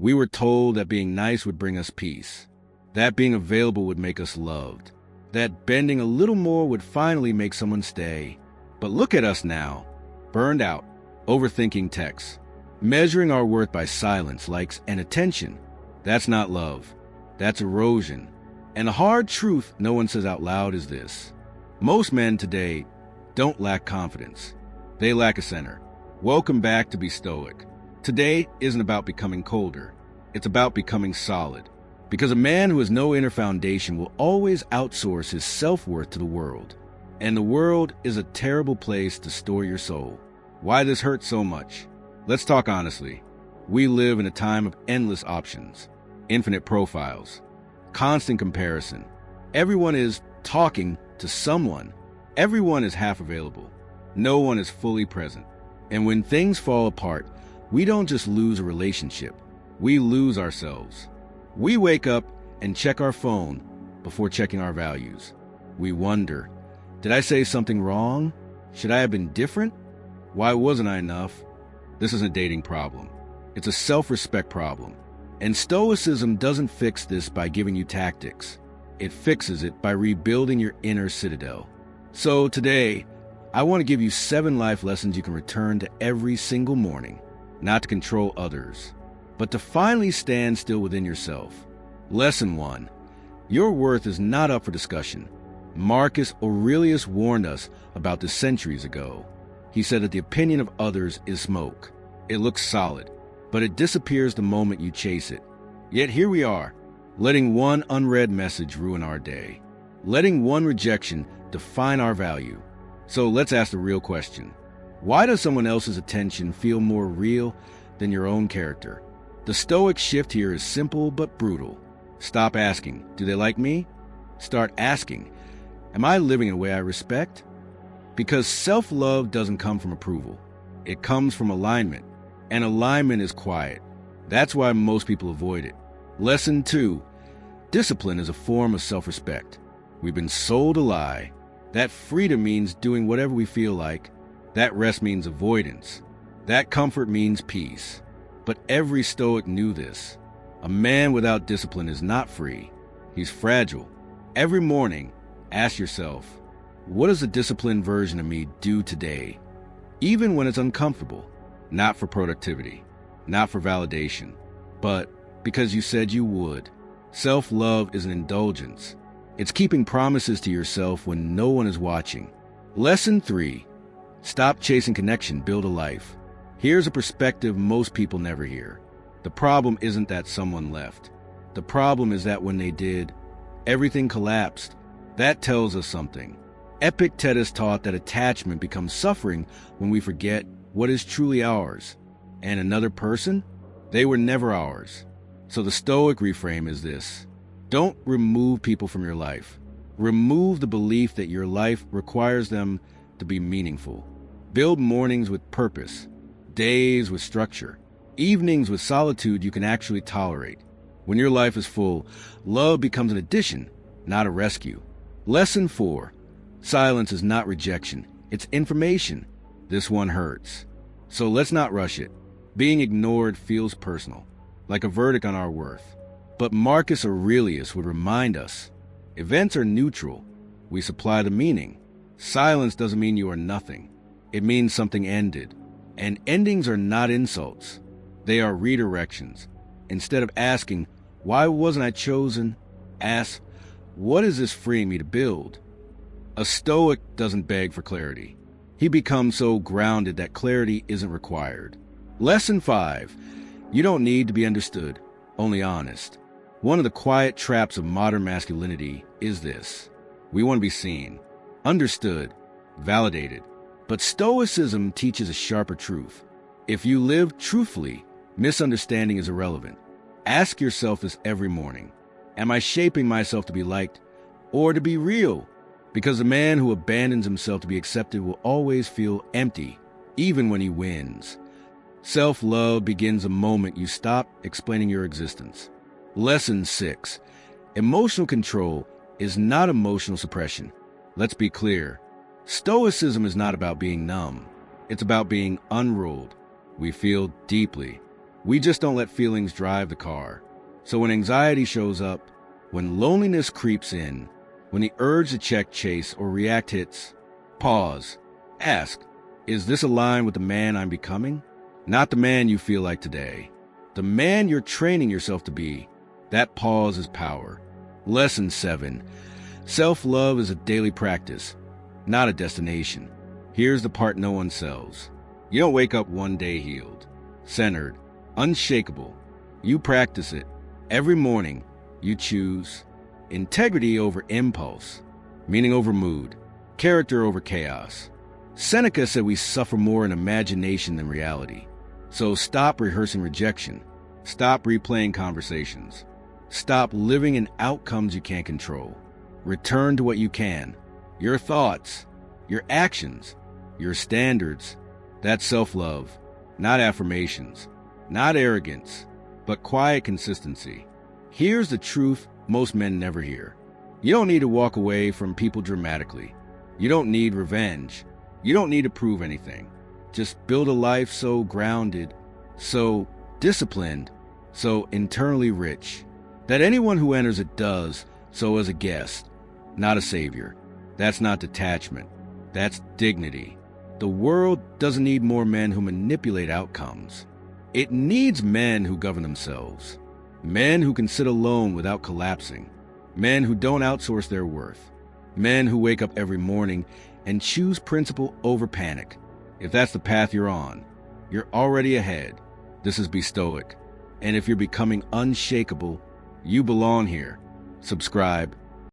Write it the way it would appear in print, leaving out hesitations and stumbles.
We were told that being nice would bring us peace, that being available would make us loved, that bending a little more would finally make someone stay. But look at us now, burned out, overthinking texts, measuring our worth by silence, likes, and attention. That's not love. That's erosion. And the hard truth no one says out loud is this. Most men today don't lack confidence. They lack a center. Welcome back to Be Stoic. Today isn't about becoming colder. It's about becoming solid. Because a man who has no inner foundation will always outsource his self-worth to the world. And the world is a terrible place to store your soul. Why this hurts so much? Let's talk honestly. We live in a time of endless options, infinite profiles, constant comparison. Everyone is talking to someone. Everyone is half available. No one is fully present. And when things fall apart, we don't just lose a relationship. We lose ourselves. We wake up and check our phone before checking our values. We wonder, did I say something wrong? Should I have been different? Why wasn't I enough? This isn't a dating problem. It's a self-respect problem. And Stoicism doesn't fix this by giving you tactics. It fixes it by rebuilding your inner citadel. So today, I want to give you 7 life lessons you can return to every single morning, not to control others, but to finally stand still within yourself. Lesson 1. Your worth is not up for discussion. Marcus Aurelius warned us about this centuries ago. He said that the opinion of others is smoke. It looks solid, but it disappears the moment you chase it. Yet here we are, letting one unread message ruin our day, letting one rejection define our value. So let's ask the real question. Why does someone else's attention feel more real than your own character? The Stoic shift here is simple but brutal. Stop asking, do they like me? Start asking, am I living in a way I respect? Because self-love doesn't come from approval. It comes from alignment. And alignment is quiet. That's why most people avoid it. Lesson 2. Discipline is a form of self-respect. We've been sold a lie. That freedom means doing whatever we feel like. That rest means avoidance. That comfort means peace. But every Stoic knew this. A man without discipline is not free. He's fragile. Every morning, ask yourself, what does a disciplined version of me do today? Even when it's uncomfortable. Not for productivity, not for validation, but because you said you would. Self-love is an indulgence. It's keeping promises to yourself when no one is watching. Lesson 3. Stop chasing connection, build a life. Here's a perspective most people never hear. The problem isn't that someone left. The problem is that when they did, everything collapsed. That tells us something. Epictetus taught that attachment becomes suffering when we forget what is truly ours. And another person? They were never ours. So the Stoic reframe is this. Don't remove people from your life. Remove the belief that your life requires them to be meaningful. Build mornings with purpose, days with structure, evenings with solitude you can actually tolerate. When your life is full, love becomes an addition, not a rescue. Lesson 4. Silence is not rejection. It's information. This one hurts. So let's not rush it. Being ignored feels personal, like a verdict on our worth. But Marcus Aurelius would remind us, events are neutral. We supply the meaning. Silence doesn't mean you are nothing. It means something ended. And endings are not insults. They are redirections. Instead of asking, why wasn't I chosen? Ask, what is this freeing me to build? A Stoic doesn't beg for clarity. He becomes so grounded that clarity isn't required. Lesson 5. You don't need to be understood, only honest. One of the quiet traps of modern masculinity is this. We want to be seen, understood, validated. But Stoicism teaches a sharper truth. If you live truthfully, misunderstanding is irrelevant. Ask yourself this every morning. Am I shaping myself to be liked or to be real? Because a man who abandons himself to be accepted will always feel empty, even when he wins. Self-love begins the moment you stop explaining your existence. Lesson 6. Emotional control is not emotional suppression. Let's be clear. Stoicism is not about being numb. It's about being unruled. We feel deeply. We just don't let feelings drive the car. So when anxiety shows up, when loneliness creeps in, when the urge to check, chase, or react hits, pause. Ask, is this aligned with the man I'm becoming? Not the man you feel like today. The man you're training yourself to be. That pause is power. Lesson 7. Self-love is a daily practice, not a destination. Here's the part no one sells. You don't wake up one day healed, centered, unshakable. You practice it. Every morning, you choose integrity over impulse, meaning over mood, character over chaos. Seneca said we suffer more in imagination than reality. So stop rehearsing rejection. Stop replaying conversations. Stop living in outcomes you can't control. Return to what you can. Your thoughts, your actions, your standards. That's self-love, not affirmations, not arrogance, but quiet consistency. Here's the truth most men never hear. You don't need to walk away from people dramatically. You don't need revenge. You don't need to prove anything. Just build a life so grounded, so disciplined, so internally rich, that anyone who enters it does so as a guest, not a savior. That's not detachment. That's dignity. The world doesn't need more men who manipulate outcomes. It needs men who govern themselves. Men who can sit alone without collapsing. Men who don't outsource their worth. Men who wake up every morning and choose principle over panic. If that's the path you're on, you're already ahead. This is Be Stoic. And if you're becoming unshakable, you belong here. Subscribe,